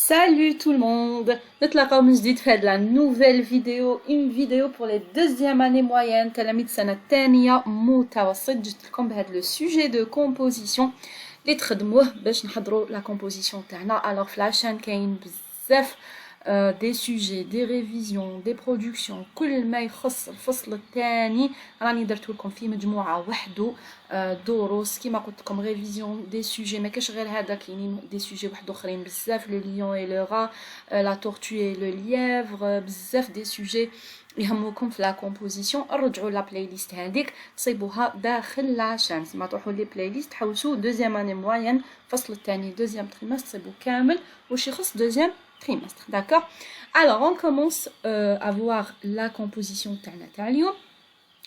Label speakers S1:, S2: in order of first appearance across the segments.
S1: Salut tout le monde! نتلاقاو من جديد في هاد la nouvelle vidéo, une vidéo pour les deuxième année moyenne تلاميذ السنة الثانية متوسط. جبت لكم بهاد le sujet de composition اللي تخدموه باش نحضروا la composition تاعنا. Alors في la chaîne كاين بزاف des sujets, des révisions, des productions, كل ما يخص الفصل الثاني راني درت لكم فيه مجموعة وحده دروس كيما قلت لكم ريفيزيون دي سوجي ما كاش غير هذا كاينين دي سوجي واحد اخرين بزاف لو ليون اي لو را لا تورتو اي لو ليفر بزاف دي سوجي يهموكم في لا كومبوزيسيون. رجعوا لا بلاي ليست هذيك تصيبوها داخل لا شان ما تروحوا لي بلاي ليست حوسوا دوزيام اني موين الفصل الثاني دوزيام تريمستر تصيبوا كامل واش يخص دوزيام trimestre, d'accord? Alors, on commence à voir la composition تاع اليوم.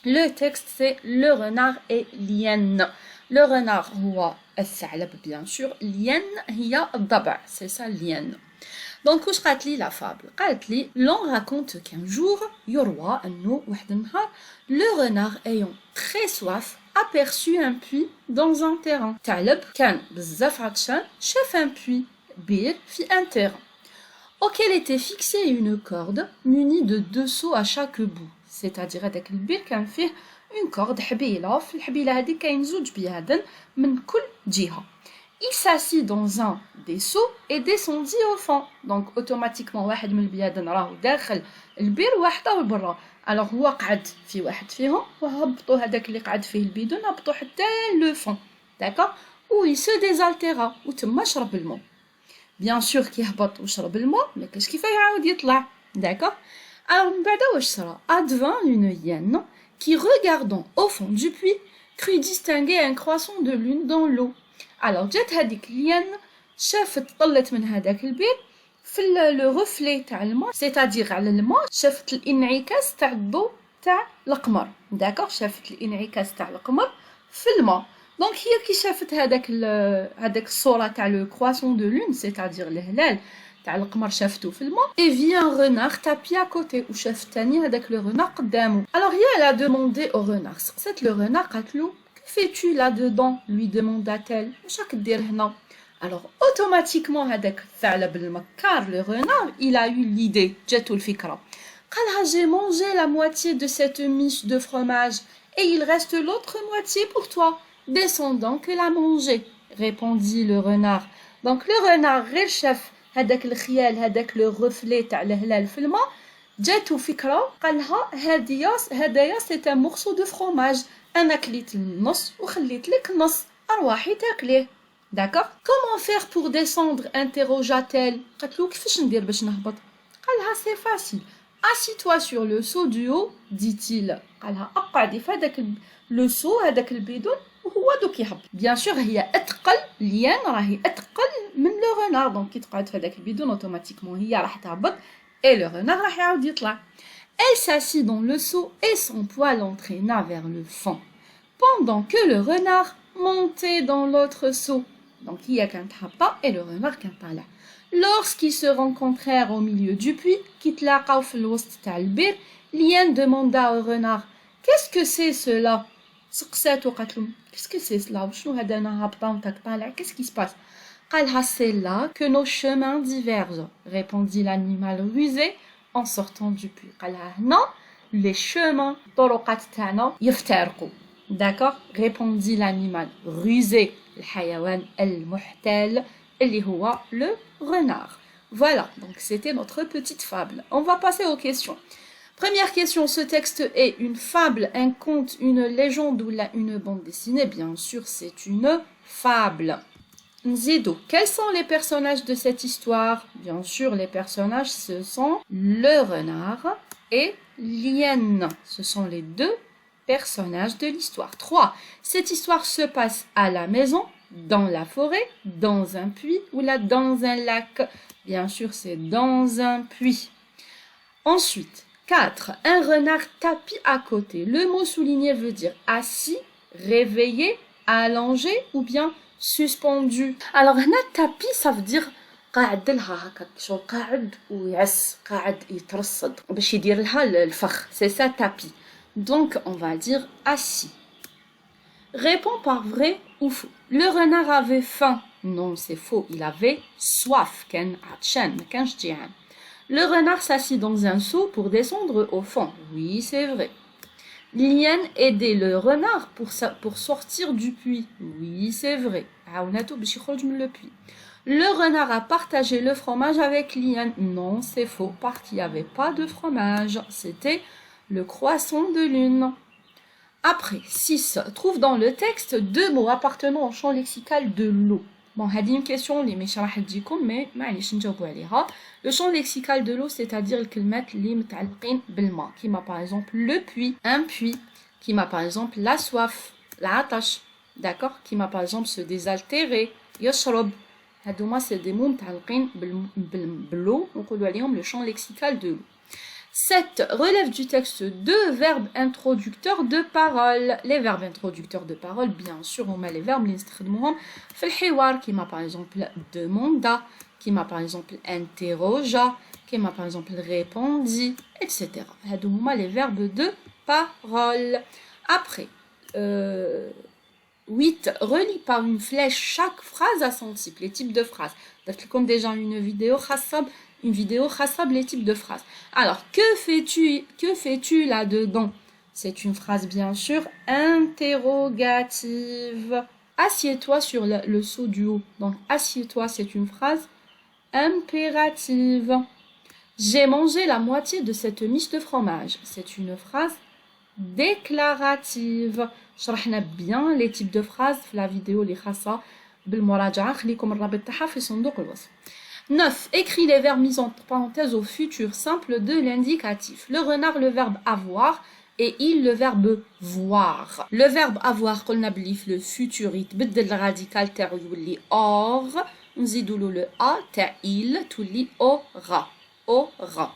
S1: Le texte, c'est le renard et l'hyène. Le renard, هو الثعلب, bien sûr. L'hyène, هي الضبع. C'est ça, l'hyène. Donc, واش قالت لي la fable? قالت لي, l'on raconte qu'un jour, يروى أنه واحد النهار, le renard ayant très soif aperçut un puits dans un terrain. ثعلب كان بزاف عطشان شاف un puits بير في un terrain auquel était fixée une corde munie de 2 seaux à chaque bout. C'est-à-dire هذاك البير كان فيه une corde حبيلة في الحبيلة هذه كاين زوج بيادن من كل جهة. Il s'assit dans un des seaux et descendit au fond. Donc automatiquement واحد من البيادن راهو داخل البير واحدة لبرا. Alors هو قعد في واحد فيهم وهبطوا هذاك اللي قعد فيه البيدون هبطوا حتى le fond. D'accord? Où il se désaltéra وتما شرب الماء. Bien sûr كي هبط وشرب الماء ما كاش كيف يعاود يطلع. D'accord? Alors من بعد واش صرا؟ Advint une hyène qui regardant au fond du puits crut distinguer un croissant de lune dans l'eau. Alors جات هذيك الhyène شافت طلت من هذاك البير في لو ريفلي تاع الماء c'est-à-dire على الماء شافت الانعكاس تاع الضوء تاع القمر. داكوغ شافت الانعكاس تاع القمر في الماء. دونك هي كي شافت هذاك الصوره تاع لو كرواسون دو لون c'est-à-dire الهلال تاع القمر شافته في الماء et vit un renard tapis à côté وشافت ثاني هذاك لو renard قدامه. Alors هي elle a demandé au renard سقسات لو renard قالت له que fais-tu là-dedans lui demanda-t-elle واش راك دير هنا. Alors automatiquement هذاك الثعلب المكار le renard il a eu l'idée جاتو الفكره قالها j'ai mangé la moitié de cette miche de fromage et il reste l'autre moitié pour toi. Descendant que l'a mangé, répondit le renard. Donc le renard غير شاف هذاك الخيال هذاك لو ريفلي تاع الهلال في الماء جاتو فكره قالها هدايا سي ان مورسو دو فروماج انا كليت النص وخليت لك النص ارواحي تاكليه. داكوغ كومون فير بور ديسوندر انتروجاتيل قالت له كيفاش ندير باش نهبط. قالها سي فاسيل assis-toi sur le seau du haut dit-il. قالها اقعدي في هذاك لو سو هذاك البيدون وهو دوك يهبط. بيان سور هي اتقل ليان راهي اتقل من لو رونار دونك كي تقعد في هذاك البيدون اوتوماتيكمون هي راح تهبط اي لو رونار راح يعاود يطلع. Elle s'assit dans le seau et son poids l'entraîna vers le fond pendant que le renard montait dans l'autre seau. Donc هي كانت هابطة et le renard كان طالع. Lorsqu'ils se rencontrèrent au milieu du puits كي تلاقاو في الوسط تاع البير Liane demanda au renard qu'est-ce que c'est cela. سقساتو قالت له qu'est-ce que c'est cela وشنو هذا انا هابطه وانت طالع qu'est-ce qui se passe. قالها c'est là que nos chemins divergent répondit l'animal rusé en sortant du puits. قالها هنا les chemins الطرقات تاعنا يفترقوا. d'accord répondit l'animal rusé الحيوان المحتال اللي هو le renard. Voilà, donc c'était notre petite fable. On va passer aux questions. Première question, ce texte est une fable, un conte, une légende ou une bande dessinée? Bien sûr, c'est une fable. Nzido, quels sont les personnages de cette histoire? Bien sûr, les personnages, ce sont le renard et l'hyène. Ce sont les deux personnages de l'histoire. 3. Cette histoire se passe à la maison, dans la forêt, dans un puits ou là dans un lac. Bien sûr, c'est dans un puits. Ensuite, 4. Un renard tapis à côté. Le mot souligné veut dire assis, réveillé, allongé ou bien suspendu. Alors, هنا tapis, ça veut dire قاعد لها هكا شو قاعد ويعس قاعد يترصد باش يدير لها الفخ. C'est ça tapis. Donc, on va dire assis. Réponds par vrai ou faux. Le renard avait faim. Non, c'est faux. Il avait soif. كان عطشان ما كانش جيعان. Le renard s'assit dans un seau pour descendre au fond. Oui, c'est vrai. L'hyène aidait le renard pour sortir du puits. Oui, c'est vrai. عاونته باش يخرج من le puits. Le renard a partagé le fromage avec l'hyène. Non, c'est faux, parce qu'il n'y avait pas de fromage. C'était le croissant de lune. Après, 6. Trouve dans le texte 2 mots appartenant au champ lexical de l'eau. Bon, c'est une question اللي مش راح تجيكم mais معليش نجاوبوا عليها. Le champ lexical de l'eau, c'est-à-dire الكلمات اللي متعلقين بالماء, qui m'a par exemple le puits, un puits, qui m'a par exemple la soif, العطش, d'accord, qui m'a par exemple se désaltérer, يشرب. هادوما c'est des mots متعلقين بالl'eau, نقولوا عليهم le champ lexical de l'eau. 7. Relève du texte 2 verbes introducteurs de parole. Les verbes introducteurs de parole, bien sûr, on met les verbes اللي نستخدموهم في الحوار, qui m'a par exemple demanda, qui m'a par exemple interrogea, qui m'a par exemple répondit, etc. هادو هما les verbes de parole. Après, 8. Relie par une flèche chaque phrase à son type, les types de phrases. D'ailleurs, comme déjà une vidéo khassa les types de phrases. Alors, que fais-tu là-dedans? C'est une phrase bien sûr interrogative. Assieds-toi sur le seau du haut. Donc, assieds-toi, c'est une phrase impérative. J'ai mangé la moitié de cette miche de fromage. C'est une phrase déclarative. شرحنا bien les types de phrases في la vidéo اللي خاصة بالمراجعة. خليكم الرابط تاعها في صندوق الوصف. 9. Écris les verbes mis entre parenthèses au futur simple de l'indicatif. Le renard, le verbe avoir, et il, le verbe voir. Le verbe avoir, قلنا بلي في le futur يتبدل الراديكال تاعو يولي or, نزيدولو le a تاع il تولي aura. Aura.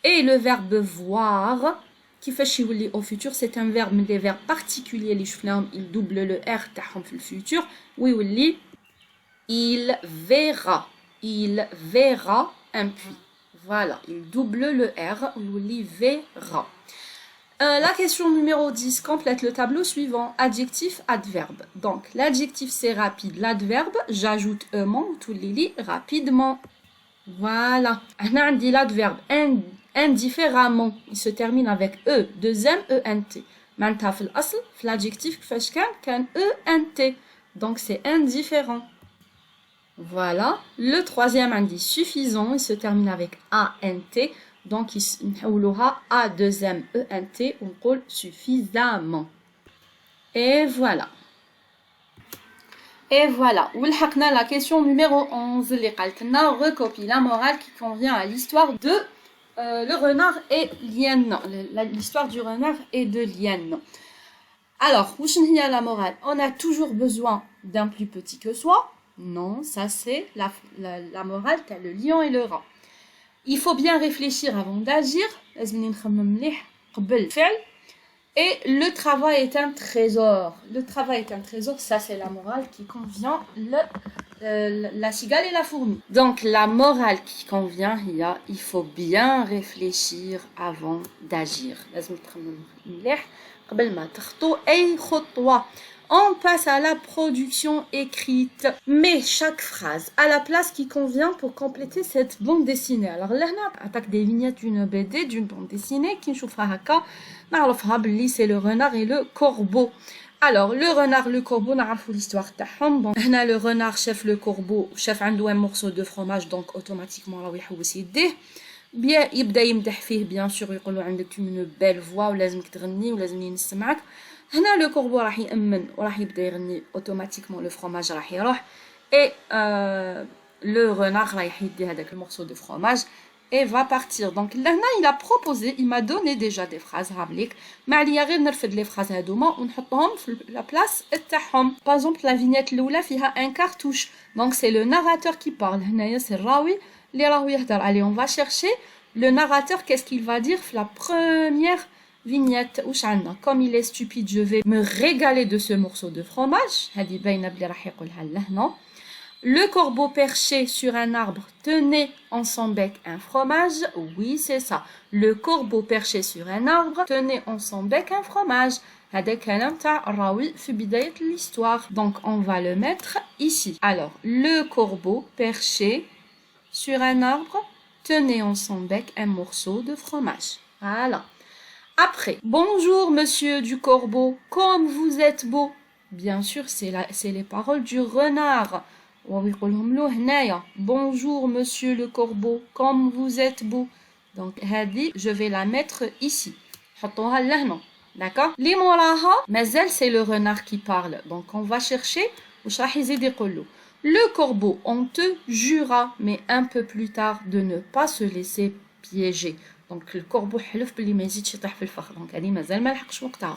S1: Et le verbe voir, كيفاش يولي au futur, c'est un verbe من les verbes particuliers اللي شفناهم, il double le r تاعهم في le futur, ويولي il verra. Il verra un puits. Voilà, il double le R, il verra. La question numéro 10, complète le tableau suivant. Adjectif, adverbe. Donc, l'adjectif c'est rapide. L'adverbe, j'ajoute ement, tout les rapidement. Voilà. On a dit l'adverbe indifféremment. Il se termine avec E, deuxième ENT. Maintenant, l'adjectif, qu'un ENT. Donc, c'est indifférent. Voilà. Le troisième indice suffisant, il se termine avec ANT. Donc, il aura A deuxième ENT, on colle suffisamment. Et voilà. Et voilà. ولحقنا la question numéro 11. اللي قالت لنا recopie la morale qui convient à l'histoire de le renard et l'hyène. L'histoire du renard et de l'hyène. Alors, où est la morale? On a toujours besoin d'un plus petit que soi. Non, ça c'est la morale, t'as le lion et le rat. Il faut bien réfléchir avant d'agir. Et le travail est un trésor. Le travail est un trésor, ça c'est la morale qui convient la cigale et la fourmi. Donc la morale qui convient, il faut bien réfléchir avant d'agir. On passe à la production écrite. Mais chaque phrase a la place qui convient pour compléter cette bande dessinée. Alors là, on attaque des vignettes d'une BD, d'une bande dessinée, qui c'est le renard et le corbeau. Alors, le renard, le corbeau, on a l'histoire تاعهم. Bon, هنا le renard chef le corbeau, chef عنده un morceau de fromage, donc automatiquement راهو يحوس يديه. Bien, يبدا يمدح فيه, bien sûr, يقولوا عندك une belle voix ولازمك تغني ولازمني نسمعك. هنا le corbeau راح يأمن وراح يبدا يغني, automatiquement le fromage راح يروح, et le renard راح يدي هذاك le morceau de fromage et va partir. Donc là il a proposé, il m'a donné déjà des phrases رابليك, ما عليا غير نرفد les phrases هذوما ونحطهم في la place تاعهم. Par exemple la vignette الاولى فيها un cartouche, donc c'est le narrateur qui parle. هنايا c'est الراوي اللي راهو يهدر. Allez, on va chercher le narrateur, qu'est-ce qu'il va dire la première vignette. Comme il est stupide, je vais me régaler de ce morceau de fromage. Le corbeau perché sur un arbre tenait en son bec un fromage. Oui, c'est ça. Le corbeau perché sur un arbre tenait en son bec un fromage. هذا كلام تاع الراوي في بداية l'histoire. Donc on va le mettre ici. Alors le corbeau perché sur un arbre tenait en son bec un morceau de fromage. Voilà. Après, bonjour monsieur du corbeau, comme vous êtes beau. Bien sûr, c'est les paroles du renard. Bonjour monsieur le corbeau, comme vous êtes beau. Donc, هذه, je vais la mettre ici. حطوها لهنا. D'accord? اللي موراها مازال c'est le renard qui parle. Donc, on va chercher واش راح يزيد يقول له. Le corbeau honteux jura, mais un peu plus tard, de ne pas se laisser piéger. Donc, le corbeau حلف باللي ما يزيدش يطيح في الفخ. Donc, هذه مازال ما لحقش وقتها.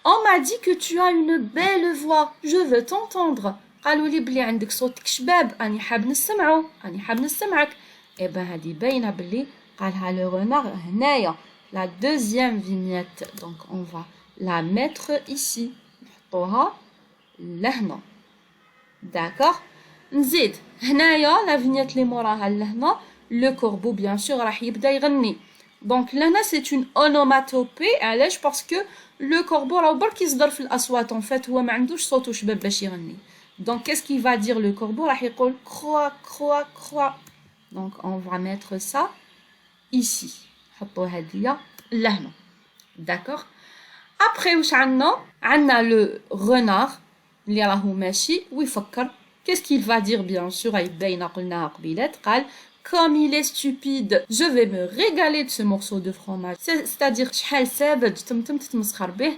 S1: On m'a dit que tu as une belle voix. Je veux t'entendre. قالوا لي بلي عندك صوتك شباب. أني حاب نسمعه. أني حاب نسمعك. Eh ben, هذه باينة بلي قالها le renard هنايا. La deuxième vignette. Donc, on va la mettre ici. نحطوها لهنا. D'accord? نزيد هنايا la vignette اللي موراها لهنا. Le corbeau bien sûr راح يبدا يغني. Donc لهنا c'est une onomatopée. علاش؟ parce que le corbeau راه برك يصدر في الأصوات en fait هو ما عندوش صوت وشباب باش يغني. Donc qu'est-ce qu'il va dire le corbeau؟ راح يقول croix croix croix. Donc on va mettre ça ici. نحطو هادية لهنا. D'accord? Après واش عندنا؟ عندنا le renard اللي راهو ماشي ويفكر. Qu'est-ce qu'il va dire bien sûr؟ باينة قلناها قبيلات. قال comme il est stupide, je vais me régaler de ce morceau de fromage. C'est-à-dire شحال ساذج تمتم تتمسخر به.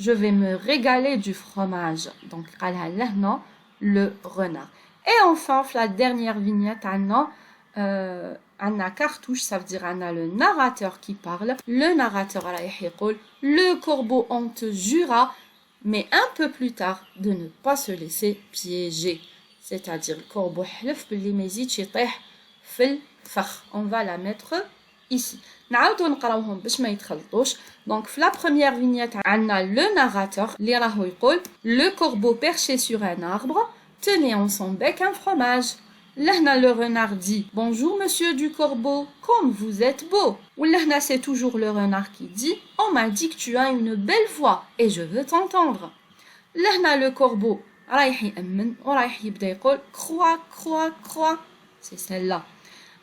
S1: Je vais me régaler du fromage. Donc قالها لهنا le renard. Et enfin, la dernière vignette, عندنا cartouche, ça veut dire عندنا le narrateur qui parle. Le narrateur رايح يقول le corbeau honteux jura, mais un peu plus tard, de ne pas se laisser piéger. C'est-à-dire le corbeau حلف باللي ما يزيدش يطيح في الفخ. On va la mettre ici. نعاودو نقراوهم باش ما يتخلطوش. Donc في la première vignette عندنا le narrateur اللي راهو يقول le corbeau perché sur un arbre tenait en son bec un fromage. لهنا le renard dit bonjour monsieur du corbeau, comme vous êtes beau. Ou لهنا c'est toujours le renard qui dit on m'a dit que tu as une belle voix et je veux t'entendre. لهنا le corbeau رايح يأمن ورايح يبدا يقول croix croix croix. C'est celle-là.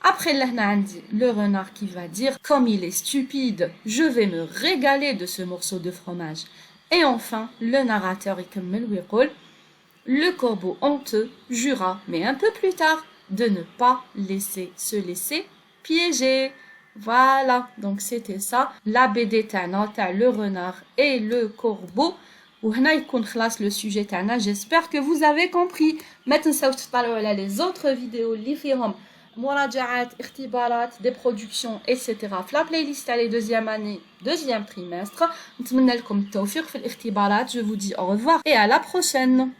S1: Après لهنا عندي le renard qui va dire comme il est stupide, je vais me régaler de ce morceau de fromage. Et enfin le narrateur يكمل ويقول le corbeau honteux jura, mais un peu plus tard, de ne pas se laisser piéger. Voilà, donc c'était ça. La BD تاعنا تاع le renard et le corbeau. وهنا يكون خلاص le sujet تاعنا. J'espère que vous avez compris. ما تنساوش تطلعوا على les autres vidéos اللي فيهم مراجعات, اختبارات, des productions, etc. في la playlist تاع les deuxième année, deuxième trimestre. نتمنى لكم التوفيق في الاختبارات. Je vous dis au revoir et à la prochaine.